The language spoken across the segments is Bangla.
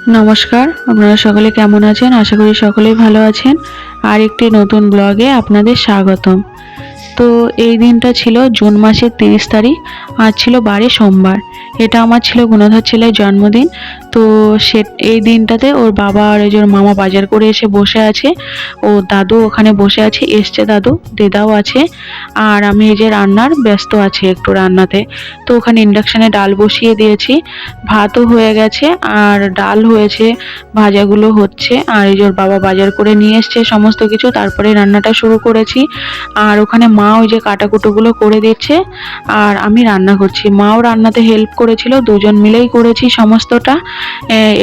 নমস্কার, আপনারা সকলে কেমন আছেন? আশা করি সকলেই ভালো আছেন। আর একটি নতুন ব্লগে আপনাদের স্বাগতম। তো এই দিনটা ছিল জুন মাসের 30 তারিখ। আজ ছিল বারে সোমবার। এটা আমার ছিল গুণধর ছেলের জন্মদিন। তো সে এই দিনটাতে ওর বাবা আর ওই যে ওর মামা বাজার করে এসে বসে আছে। ও দাদু ওখানে বসে আছে, এসছে দাদু, দিদাও আছে। আর আমি এই যে রান্নার ব্যস্ত আছি একটু রান্নাতে। তো ওখানে ইন্ডাকশানে ডাল বসিয়ে দিয়েছি, ভাতও হয়ে গেছে আর ডাল হয়েছে, ভাজাগুলো হচ্ছে। আর এই যে ওর বাবা বাজার করে নিয়ে এসছে সমস্ত কিছু, তারপরে রান্নাটা শুরু করেছি। আর ওখানে মা ওই যে কাটাকুটোগুলো করে দিচ্ছে আর আমি রান্না করছি। মাও রান্নাতে হেল্প করেছিল, দুজন মিলেই করেছি সমস্তটা।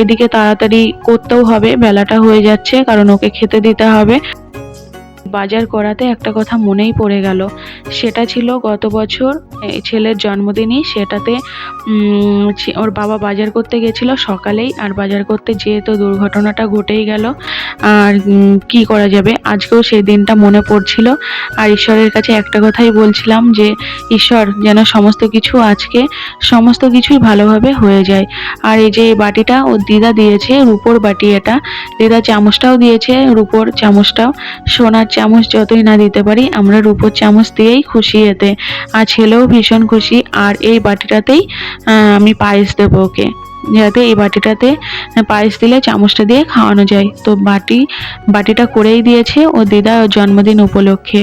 এদিকে তাড়াতাড়ি করতেও হবে, বেলাটা হয়ে যাচ্ছে কারণ ওকে খেতে দিতে হবে। বাজার করাতে একটা কথা মনেই পড়ে গেল, সেটা ছিল গত বছর এই ছেলের জন্মদিনই। সেটাতে ওর বাবা বাজার করতে গেছিল সকালেই, আর বাজার করতে যেয়ে তো দুর্ঘটনাটা ঘটেই গেল। আর কি করা যাবে, আজকেও সেই দিনটা মনে পড়ছিল। আর ঈশ্বরের কাছে একটা কথাই বলছিলাম যে ঈশ্বর যেন সমস্ত কিছু আজকে সমস্ত কিছুই ভালোভাবে হয়ে যায়। আর এই যে এই বাটিটা ওর দিদা দিয়েছে, রূপোর বাটি এটা। দিদা চামচটাও দিয়েছে, রূপোর চামচটাও। সোনার চামচ যতই না দিতে পারি, আমরা রূপোর চামচ দিয়েই খুশি এতে। আর ছেলেও ভীষণ খুশি। আর এই বাটিটাতেই আমি পায়েস দেবো ওকে, যাতে এই বাটিটাতে পায়েস দিলে চামচটা দিয়ে খাওয়ানো যায়। তো বাটিটা করেই দিয়েছে ও দিদা ওর জন্মদিন উপলক্ষে।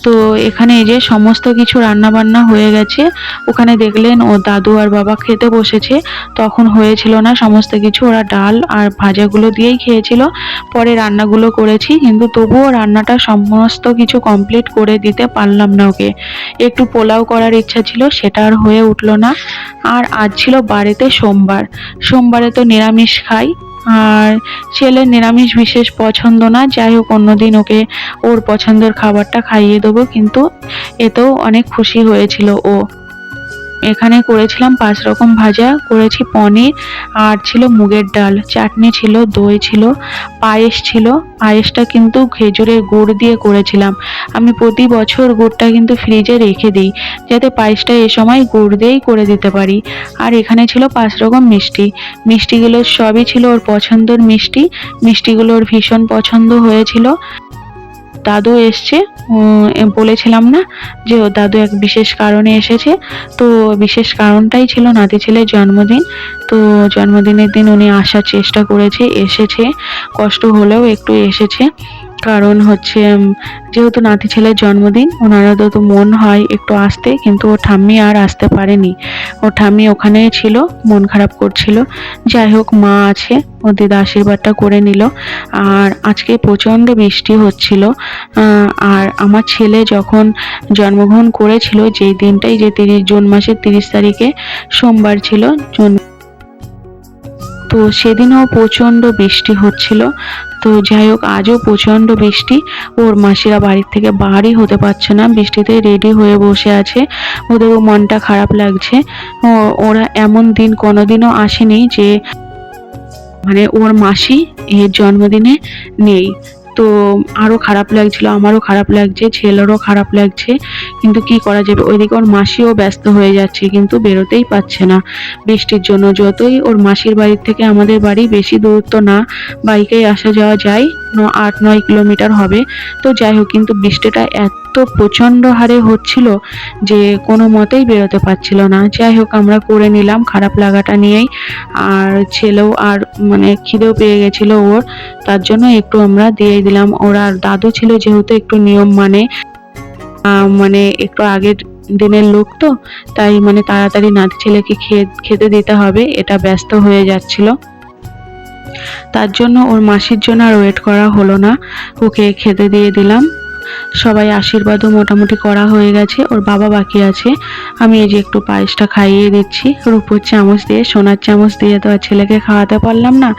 তো এখানে এই যে সমস্ত কিছু রান্না বান্না হয়ে গেছে। ওখানে দেখলেন ও দাদু আর বাবা খেতে বসেছে, তখন হয়েছিল না সমস্ত কিছু, ওরা ডাল আর ভাজাগুলো দিয়েই খেয়েছিল। পরে রান্নাগুলো করেছি, কিন্তু তবুও রান্নাটা সমস্ত কিছু কমপ্লিট করে দিতে পারলাম না ওকে। একটু পোলাও করার ইচ্ছা ছিল, সেটা আর হয়ে উঠলো না। আর আজ ছিল বাড়িতে সোমবার। সোমবারে তো নিরামিষ খাই, আর ছেলের নিরামিষ বিশেষ পছন্দ না। যাই হোক, অন্যদিন ওকে ওর পছন্দের খাবারটা খাইয়ে দেবো, কিন্তু এতেও অনেক খুশি হয়েছিল ও। এখানে করেছিলাম 5 রকম ভাজা, করেছি পনির, আর ছিল মুগের ডাল, চাটনি ছিল, দই ছিল, পায়েস ছিল। পায়েসটা কিন্তু খেজুরের গুড় দিয়ে করেছিলাম। আমি প্রতি বছর গুড়টা কিন্তু ফ্রিজে রেখে দিই, যাতে পায়েসটা এ সময় গুড় দিয়েই করে দিতে পারি। আর এখানে ছিল 5 রকম মিষ্টি। মিষ্টিগুলো সবই ছিল ওর পছন্দের মিষ্টি। মিষ্টিগুলো ওর ভীষণ পছন্দ হয়েছিল। দাদু এসছে, বলেছিলাম না যে ও দাদু এক বিশেষ কারণে এসেছে। তো বিশেষ কারণটাই ছিল নাতি ছেলের জন্মদিন। তো জন্মদিনের দিন উনি আসার চেষ্টা করেছে, এসেছে, কষ্ট হলেও একটু এসেছে। কারণ হচ্ছে যেহেতু নাতি ছেলের জন্মদিন, ওনারা তো মন হয় একটু আসতে, কিন্তু ও ঠাম্মি আর আসতে পারেনি। ও ঠাম্মি ওখানে ছিল, মন খারাপ করছিল। যাই হোক, মা আছে, ও দিদা আশীর্বাদটা করে নিল। আর আজকে প্রচণ্ড বৃষ্টি হচ্ছিল। আর আমার ছেলে যখন জন্মগ্রহণ করেছিল, যেই দিনটাই, যে জুন মাসের 30 তারিখে সোমবার ছিল, তো সেদিনও প্রচণ্ড বৃষ্টি হচ্ছিল। তো যাই হোক, আজও প্রচণ্ড বৃষ্টি। ওর মাসিরা বাড়ির থেকে বাড়ি হতে পারছে না, বৃষ্টিতে রেডি হয়ে বসে আছে। ওদেরও মনটা খারাপ লাগছে। ওরা এমন দিন কোনোদিনও আসেনি যে মানে ওর মাসি এর জন্মদিনে নেই। তো আরও খারাপ লাগছিল, আমারও খারাপ লাগছে, ছেলেরও খারাপ লাগছে, কিন্তু কি করা যাবে। ওইদিকে ওর মাসিও ব্যস্ত হয়ে যাচ্ছে, কিন্তু বেরোতেই পারছে না বৃষ্টির জন্য। যতই ওর মাসির বাড়ির থেকে আমাদের বাড়ি বেশি দূরত্ব না, বাইকেই আসা যাওয়া যায়, 8-9 কিলোমিটার হবে। তো যাই হোক, কিন্তু বৃষ্টিটা এত প্রচণ্ড হারে হচ্ছিল যে কোনো মতেই বেরোতে পারছিল না। যাই হোক, আমরা করে নিলাম খারাপ লাগাটা নিয়েই। আর ছেলেও আর মানে খিদেও পেয়ে গেছিল ওর, তার জন্য একটু আমরা দিয়ে দিলাম। ওরা দাদু ছিল যেহেতু একটু নিয়ম মানে একটু আগের দিনের লোক, তো তাই মানে তাড়াতাড়ি নাতি ছেলেকে খেতে দিতে হবে, এটা ব্যস্ত হয়ে যাচ্ছিল। তার জন্য ওর মাসির জন্য আর ওয়েট করা হলো না, ওকে খেতে দিয়ে দিলাম। সবাই আশীর্বাদও মোটামুটি করা হয়ে গেছে, ওর বাবা বাকি আছে। আমি এই যে একটু পায়েসটা খাইয়ে দিচ্ছি রূপোর চামচ দিয়ে, সোনার চামচ দিয়ে তো আর ছেলেকে খাওয়াতে পারলাম না।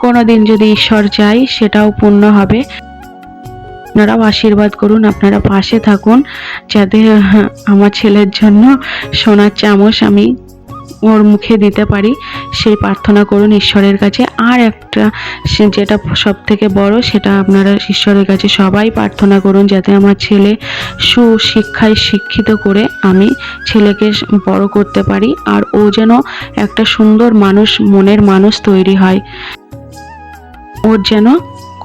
কোনোদিন যদি ঈশ্বর চাই, সেটাও পূর্ণ হবে। আপনারাও আশীর্বাদ করুন, আপনারা পাশে থাকুন, যাতে আমার ছেলের জন্য সোনার চামচ আমি ওর মুখে দিতে পারি সেই প্রার্থনা করুন ঈশ্বরের কাছে। আর একটা যেটা সব থেকে বড়, সেটা আপনারা ঈশ্বরের কাছে সবাই প্রার্থনা করুন যাতে আমার ছেলে সুশিক্ষায় শিক্ষিত করে আমি ছেলেকে বড় করতে পারি, আর ও যেন একটা সুন্দর মানুষ, মনের মানুষ তৈরি হয়, ওর যেন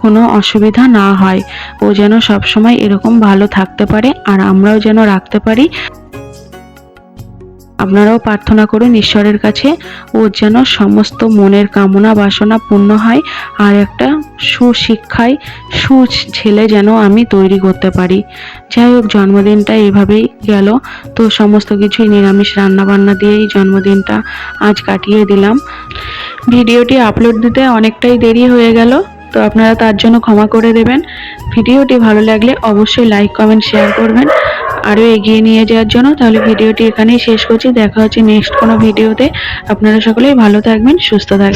কোনো অসুবিধা না হয়, ও যেন সবসময় এরকম ভালো থাকতে পারে আর আমরাও যেন রাখতে পারি। আপনারাও প্রার্থনা করুন ঈশ্বরের কাছে ওর যেন সমস্ত মনের কামনা বাসনা পূর্ণ হয়, আর একটা সুশিক্ষায় ছেলে যেন আমি তৈরি করতে পারি। যাই হোক, জন্মদিনটা এভাবেই গেল। তো সমস্ত কিছুই নিরামিষ রান্নাবান্না দিয়েই জন্মদিনটা আজ কাটিয়ে দিলাম। ভিডিওটি আপলোড দিতে অনেকটাই দেরি হয়ে গেল, তো আপনারা তার জন্য ক্ষমা করে দেবেন। ভিডিওটি ভালো লাগলে অবশ্যই লাইক কমেন্ট শেয়ার করবেন আরও এগিয়ে নিয়ে যাওয়ার জন্য। তাহলে ভিডিওটি এখানেই শেষ করছি, দেখা হচ্ছে নেক্সট কোনো ভিডিওতে। আপনারা সকলেই ভালো থাকবেন, সুস্থ থাকবেন।